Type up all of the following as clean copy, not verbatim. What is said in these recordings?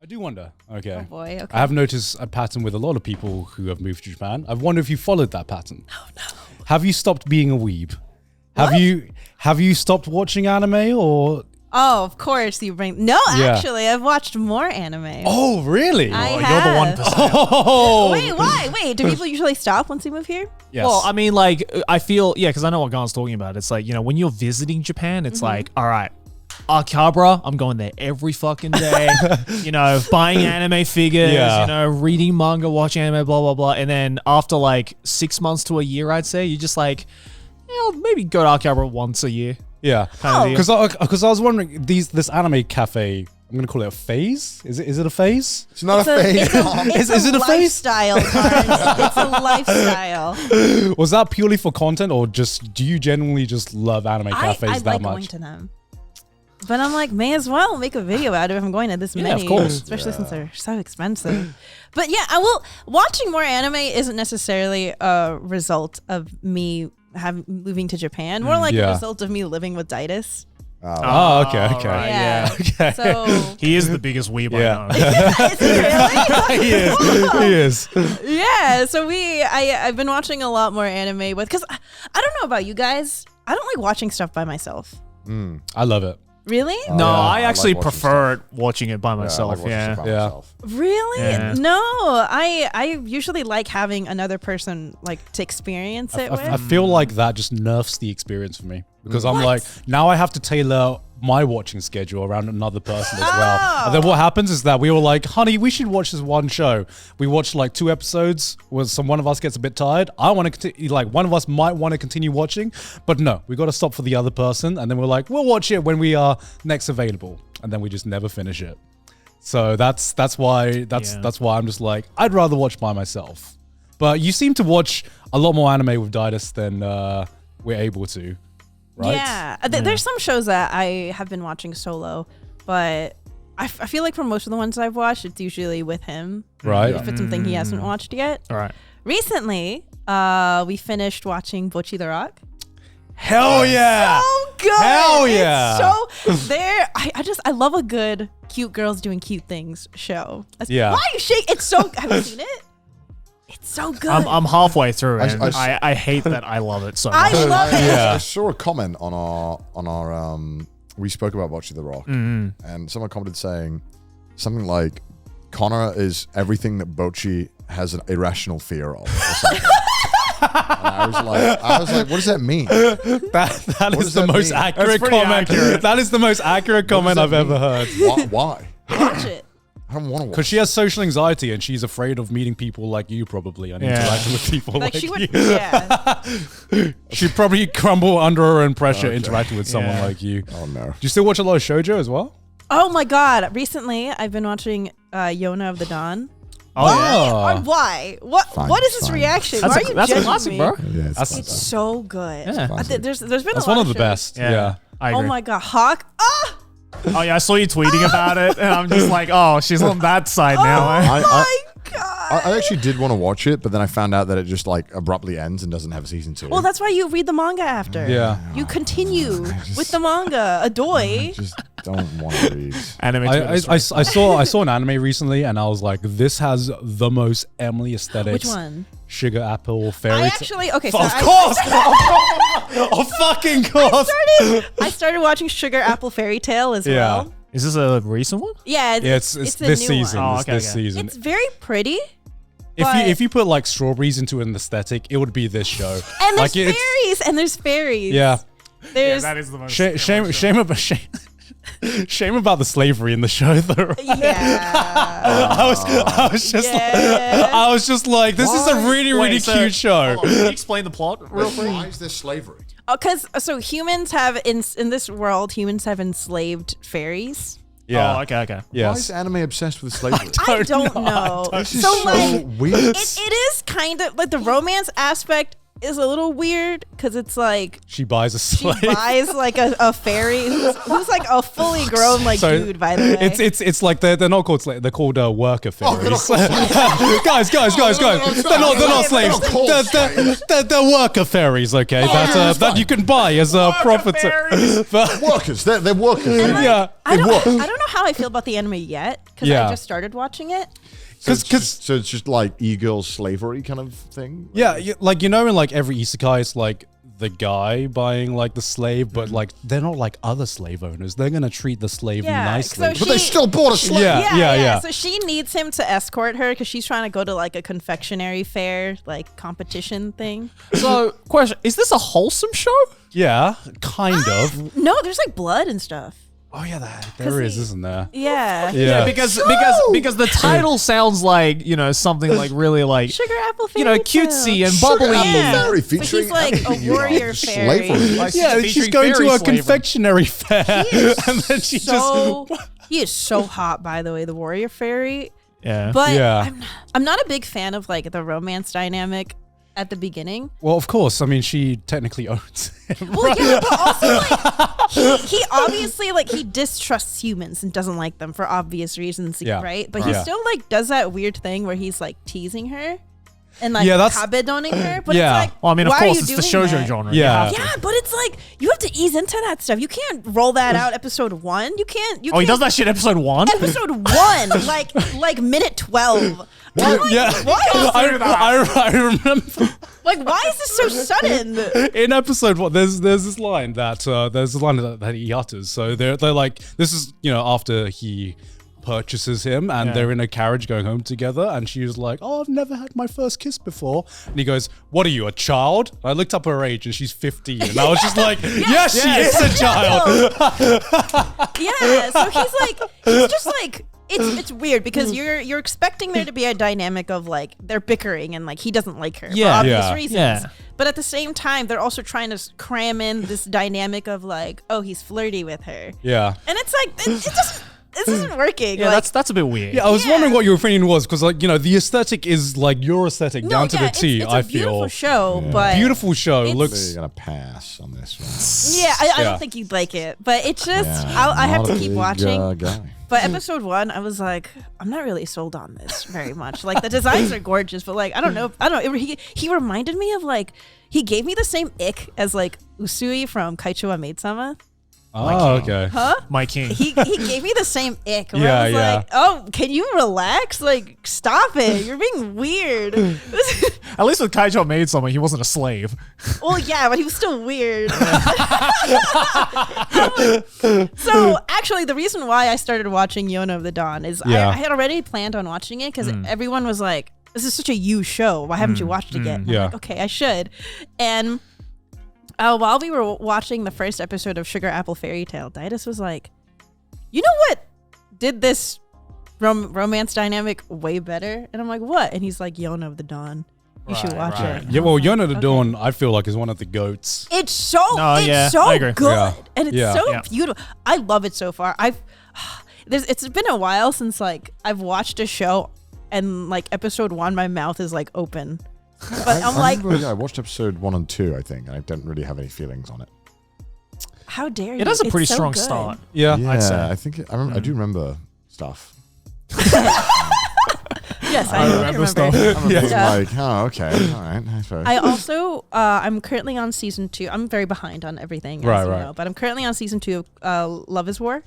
I do wonder. Okay. Oh boy. Okay. I have noticed a pattern with a lot of people who have moved to Japan. I wonder if you followed that pattern. Oh no. Have you stopped being a weeb? What? Have you stopped watching anime or? Oh, of course you bring. No, actually, I've watched more anime. Oh, really? I You're have. the 1%. Oh. Wait, why? Wait, do people usually stop once they move here? Yes. Well, I mean, like, I feel, because I know what Gon's talking about. It's like, when you're visiting Japan, it's like, all right, Akihabara, I'm going there every fucking day, buying anime figures, reading manga, watching anime, blah, blah, blah. And then after like 6 months to a year, I'd say, you just like, maybe go to Akihabara once a year. Yeah. Because I was wondering, this anime cafe, I'm going to call it a phase? Is it a phase? It's not a phase. Is it a phase? Lifestyle, Carnes. It's a lifestyle. Was that purely for content or just, do you genuinely just love anime cafes I that like much? going to them. But I'm like, may as well make a video out of it if I'm going to this many. of course. Especially since they're so expensive. But yeah, watching more anime isn't necessarily a result of me moving to Japan. More like a result of me living with Yattas. Oh, okay. Right, Yeah. Okay. So He is the biggest weeb I know. is it really? He is. Yeah. So I've been watching a lot more anime because I don't know about you guys. I don't like watching stuff by myself. I love it. Really? No, yeah, I I actually like watching prefer watching it by myself. I like watching stuff by myself. Really? Yeah. No. I usually like having another person like to experience it with. I feel like that just nerfs the experience for me because I'm What? like, now I have to tailor my watching schedule around another person as well. And then what happens is that we were like, honey, we should watch this one show. We watched like 2 episodes where one of us gets a bit tired. I want to continue, like one of us might want to continue watching, but no, we got to stop for the other person. And then we're like, we'll watch it when we are next available. And then we just never finish it. So that's why I'm just like, I'd rather watch by myself. But you seem to watch a lot more anime with Yattas than we're able to. Right? Yeah. There's some shows that I have been watching solo, but I feel like for most of the ones I've watched, it's usually with him. Right. If it's something he hasn't watched yet. All right. Recently, we finished watching Bocchi the Rock. Hell yeah. So good. Hell yeah. It's so there. I love a good cute girls doing cute things show. Yeah. Why are you shaking? It's so. Have you seen it? It's so good. I'm halfway through, and I- I hate that I love it so I much. love it. Yeah. I saw a comment on our we spoke about Watching the Rock, and someone commented saying something like, Connor is everything that Bocchi has an irrational fear of. Or something. And I was like, what does that mean? That is the most mean? accurate pretty comment. accurate. That is the most accurate comment I've ever heard. Why? Watch it. I don't want to watch. Because she has social anxiety and she's afraid of meeting people like you probably and interacting with people like, Like she would. you. Yeah. She'd probably crumble under her own pressure Okay. interacting with someone Yeah. like you. Oh no. Do you still watch a lot of shoujo as well? Oh my god! Recently, I've been watching Yona of the Dawn. Oh, Why? yeah. Or why? What? Fine, What is this fine. reaction? That's Why a- are you that's a judging classic, me? bro. Yeah, That's- It's so good. Yeah. There's been That's a one lot of the shows. best. Yeah. I Oh agree. my god, Hawk! Ah! Oh yeah, I saw you tweeting about it, and I'm just like, oh, she's on that side now. Oh eh? my god! I actually did want to watch it, but then I found out that it just like abruptly ends and doesn't have a season 2. Well, that's why you read the manga after. Yeah. You continue with the manga. I Adoy. just don't want to read. Anime I saw an anime recently and I was like, this has the most Emily aesthetics. Which one? Sugar Apple Fairy. I actually okay. So Of course! Of fucking course! I started watching Sugar Apple Fairy Tale as Yeah. well. Is this a recent one? Yeah, Yeah, it's a this new season. one. Oh, It's okay, this okay. season. It's very pretty. If you put like strawberries into an aesthetic, it would be this show. And like there's fairies, and there's fairies. Yeah. There's is the most. Shame about the slavery in the show though. yeah. I was just like, this is a really cute show. Can you explain the plot real quick? Why is there slavery? Because so humans have in this world, humans have enslaved fairies. Yeah. Oh, okay. Why is Yes. anime obsessed with slavery? I don't know. This is So so like, weird. it is kind of like the romance aspect is a little weird because it's like She buys a she slave. buys like a fairy who's like a fully grown like So, dude, by the way. It's like they're not called slaves. They're called worker fairies. they're not called guys. They're not slaves. They're called slaves. They're worker fairies. Okay, that you can buy as a profit. Workers. They're workers. And, Yeah. I don't know how I feel about the anime yet because Yeah. I just started watching it. So it's just like e-girl slavery kind of thing. Yeah, like in like every isekai, it's like the guy buying like the slave, but like they're not like other slave owners. They're gonna treat the slave nicely. so But they still bought a slave. Yeah. So she needs him to escort her because she's trying to go to like a confectionery fair, like competition thing. So, question: is this a wholesome show? Yeah, kind of. No, there's like blood and stuff. Oh yeah, there is, he- isn't there? Yeah. Yeah. Because the title sounds like something like really like Sugar apple fairy cutesy tale. and bubbly. Yeah. Fairy So featuring he's like a anything, warrior fairy. slavery. Like, Yeah, she's featuring going to fairy a slavery. confectionery fair, and then she He is so hot, by the way, the warrior fairy. Yeah. But Yeah. I'm not a big fan of like the romance dynamic at the beginning. Well, of course. I mean, she technically owns him. Well, yeah, but also like he obviously like he distrusts humans and doesn't like them for obvious reasons, Yeah. right? But he Yeah. still like does that weird thing where he's like teasing her and like Yeah, that's- kabedoning her. But Yeah. it's like, Well, I mean, of why are course, you it's the doing shoujo that? genre. Yeah. You have to. Yeah, but it's like you have to ease into that stuff. You can't roll that out episode 1. You can't. Oh, he does that shit episode 1? Episode 1, like minute 12. I'm like, Yeah, what? I remember Like, why is this so sudden? in episode one. There's this line that that he utters. So they're like, this is after he purchases him and Yeah. they're in a carriage going home together, and she was like, "Oh, I've never had my first kiss before," and he goes, "What are you, a child?" I looked up her age and she's 15, and I was just like, "Yes, she is a child." Yeah, so he's just like it's weird because you're expecting there to be a dynamic of like they're bickering and like he doesn't like her for Yeah. obvious Yeah. reasons. Yeah. But at the same time, they're also trying to cram in this dynamic of like, oh, he's flirty with her, Yeah. and it's like this isn't working. Yeah, like, that's a bit weird. Yeah, I was Yeah. wondering what your opinion was, because the aesthetic is like your aesthetic no, down to yeah, the T. it's I a beautiful feel show, but beautiful show. it's- So Looks you're gonna pass on this one. yeah, I Yeah. don't think you'd like it, but it's just Yeah, I have not to a keep big, watching. guy. But episode 1, I was like, I'm not really sold on this very much. Like the designs are gorgeous, but like I don't know. He reminded me of like he gave me the same ick as like Usui from Kaicho wa Maid-sama. oh okay. Huh? My king. He gave me the same ick. Where Yeah, I was yeah. like, oh, can you relax? Like, stop it. You're being weird. At least with Kaijo made someone, he wasn't a slave. Well, yeah, but he was still weird. So, actually, the reason why I started watching Yona of the Dawn is Yeah. I had already planned on watching it because everyone was like, this is such a you show. Why haven't you watched it yet? And Yeah. I'm like, okay, I should. And while we were watching the first episode of Sugar Apple Fairy Tale, Daitis was like, you know what did this romance dynamic way better? And I'm like, what? And he's like, Yona of the Dawn. You should watch right. it. Yeah, well, Yona the Okay. Dawn, I feel like, is one of the goats. It's so I agree. good, Yeah. and it's Yeah. so Yeah. beautiful. I love it so far. It's been a while since like I've watched a show, and like episode 1, my mouth is like open, but I'm like, I watched episode 1 and 2, I think, and I don't really have any feelings on it. how dare you? It has a It's pretty so strong good. start. Yeah. I'd say. I think I do remember stuff. Yes, I remember. stuff. I remember being Yeah. like, oh, okay, all right, I suppose. I also I'm currently on season 2. I'm very behind on everything, Right, as you right. know, but I'm currently on season 2 of Love Is War.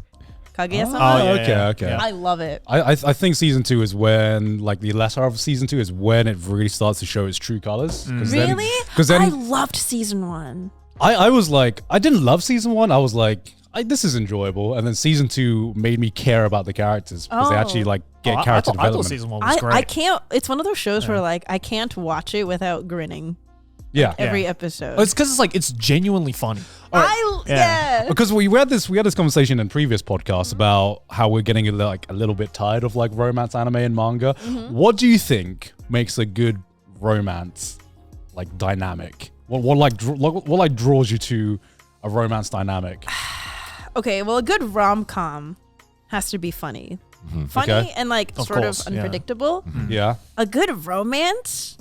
Kaguya-sama. Oh, yeah, okay, yeah, okay. yeah. I love it. I think season 2 is when, like, the latter of season 2 is when it really starts to show its true colors. Really? Because then I loved season 1. I was like, I didn't love season 1. I was like, this is enjoyable. And then season 2 made me care about the characters because they Oh. actually like get I character thought development. season 1 was great. I can't. It's one of those shows where like I can't watch it without grinning Yeah. every episode. It's because it's genuinely funny. Yeah. Because we had this conversation in previous podcasts about how we're getting a little bit tired of like romance anime and manga. Mm-hmm. What do you think makes a good romance like dynamic? What draws you to a romance dynamic? Okay, well, a good rom-com has to be funny. Funny Okay. and like Of sort course, of yeah. unpredictable. Yeah. A good romance,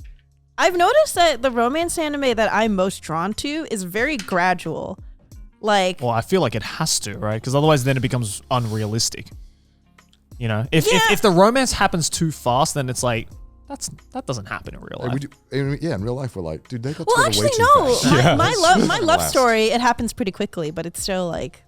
I've noticed that the romance anime that I'm most drawn to is very gradual. Like, Well, I feel like it has to, right? Because otherwise, then it becomes unrealistic. You know, if the romance happens too fast, then it's like that doesn't happen in real life. In real life, we're like, dude, they got well, together way actually, too no. fast. My love story, it happens pretty quickly, but it's still like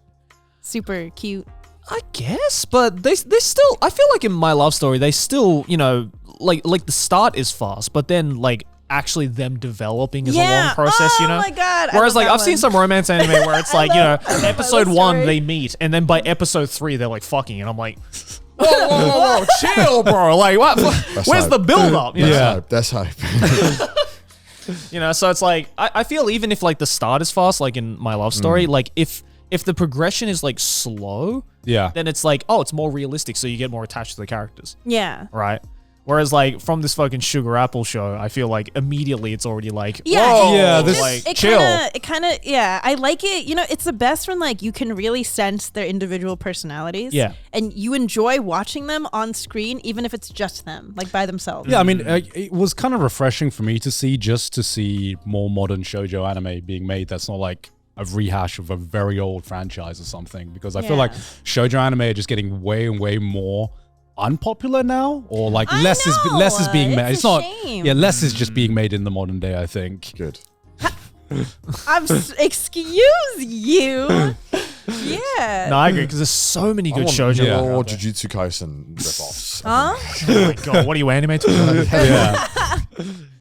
super cute. I guess, but they still. I feel like in My Love Story, they still, you know, like the start is fast, but then like actually them developing is a long process, you know. Oh my god! Whereas like I've seen some romance anime where it's like, you know, episode love 1 story. they meet, and then by episode 3 they're like fucking, and I'm like, whoa, chill, bro. Like what? Where's the build up? You know? That's hype. You know, so it's like I feel even if like the start is fast, like in My Love Story, like if the progression is like slow, then it's like, oh, it's more realistic, so you get more attached to the characters. Yeah. Right? Whereas like from this fucking Sugar Apple show, I feel like immediately it's already like, Yeah, whoa, yeah, this- like chill. chill. It kind of, yeah. I like it. You know, it's the best when like you can really sense their individual personalities. Yeah. And you enjoy watching them on screen, even if it's just them, like by themselves. Yeah, I mean, it was kind of refreshing for me to see more modern shoujo anime being made. That's not like a rehash of a very old franchise or something. Because I feel like shoujo anime are just getting way and way more unpopular now, or like less is being made. It's not. shame. Yeah, less is just being made in the modern day, I think. Good. Excuse you. Yeah. No, I agree, because there's so many good shoujo. Yeah. More out there. Jujutsu Kaisen ripoffs. Huh? Oh my god, what are you anime talking about? Yeah.